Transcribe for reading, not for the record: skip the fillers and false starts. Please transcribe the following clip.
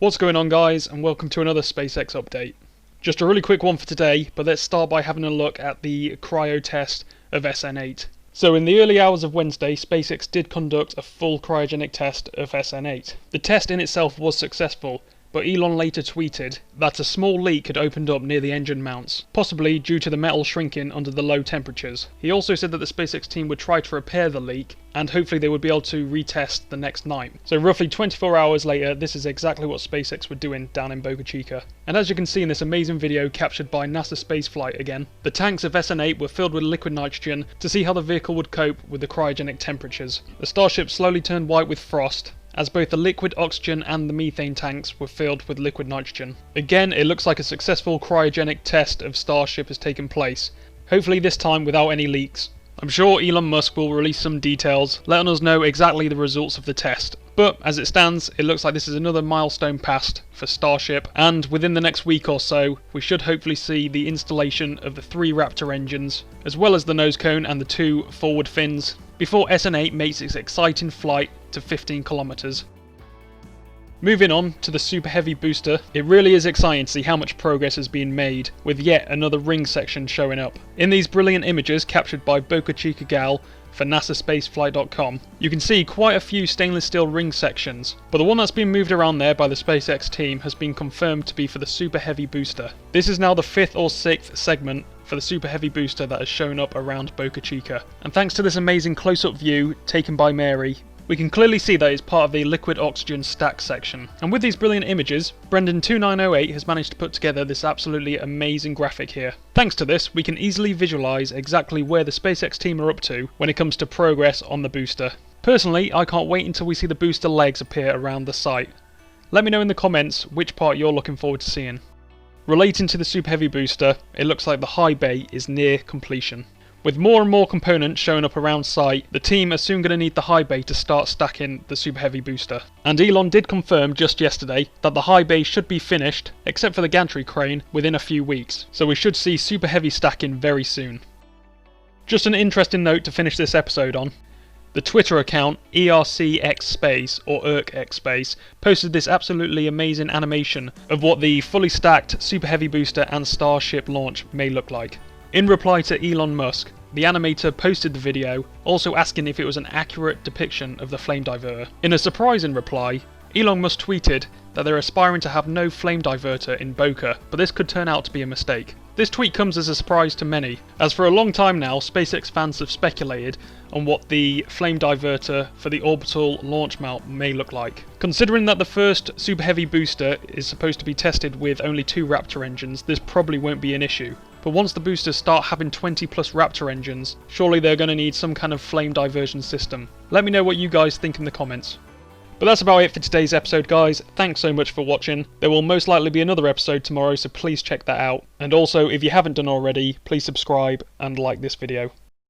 What's going on, guys, and welcome to another SpaceX update. Just a really quick one for today, but let's start by having a look at the cryo test of SN8. So in the early hours of Wednesday, SpaceX did conduct a full cryogenic test of SN8. The test in itself was successful, but Elon later tweeted that a small leak had opened up near the engine mounts, possibly due to the metal shrinking under the low temperatures. He also said that the SpaceX team would try to repair the leak, and hopefully they would be able to retest the next night. So roughly 24 hours later, this is exactly what SpaceX were doing down in Boca Chica. And as you can see in this amazing video captured by NASA spaceflight again, the tanks of SN8 were filled with liquid nitrogen to see how the vehicle would cope with the cryogenic temperatures. The Starship slowly turned white with frost, as both the liquid oxygen and the methane tanks were filled with liquid nitrogen. Again, it looks like a successful cryogenic test of Starship has taken place, hopefully this time without any leaks. I'm sure Elon Musk will release some details, letting us know exactly the results of the test. But as it stands, it looks like this is another milestone passed for Starship, and within the next week or so, we should hopefully see the installation of the 3 Raptor engines, as well as the nose cone and the 2 forward fins, before SN8 makes its exciting flight to 15 kilometers. Moving on to the Super Heavy booster, it really is exciting to see how much progress has been made, with yet another ring section showing up. In these brilliant images captured by Boca Chica Gal for NASAspaceflight.com, you can see quite a few stainless steel ring sections, but the one that's been moved around there by the SpaceX team has been confirmed to be for the Super Heavy booster. This is now the 5th or 6th segment for the Super Heavy booster that has shown up around Boca Chica, and thanks to this amazing close-up view taken by Mary, we can clearly see that it's part of the liquid oxygen stack section. And with these brilliant images, Brendan2908 has managed to put together this absolutely amazing graphic here. Thanks to this, we can easily visualise exactly where the SpaceX team are up to when it comes to progress on the booster. Personally, I can't wait until we see the booster legs appear around the site. Let me know in the comments which part you're looking forward to seeing. Relating to the Super Heavy booster, it looks like the high bay is near completion. With more and more components showing up around site, the team are soon going to need the high bay to start stacking the Super Heavy booster. And Elon did confirm just yesterday that the high bay should be finished, except for the gantry crane, within a few weeks. So we should see Super Heavy stacking very soon. Just an interesting note to finish this episode on. The Twitter account ERCXSpace or ERCXSpace posted this absolutely amazing animation of what the fully stacked Super Heavy booster and Starship launch may look like. In reply to Elon Musk, the animator posted the video, also asking if it was an accurate depiction of the flame diverter. In a surprising reply, Elon Musk tweeted that they're aspiring to have no flame diverter in Boca, but this could turn out to be a mistake. This tweet comes as a surprise to many, as for a long time now, SpaceX fans have speculated on what the flame diverter for the Orbital Launch Mount may look like. Considering that the first Super Heavy booster is supposed to be tested with only 2 Raptor engines, this probably won't be an issue. But once the boosters start having 20 plus Raptor engines, surely they're going to need some kind of flame diversion system. Let me know what you guys think in the comments. But that's about it for today's episode, guys. Thanks so much for watching. There will most likely be another episode tomorrow, so please check that out. And also, if you haven't done already, please subscribe and like this video.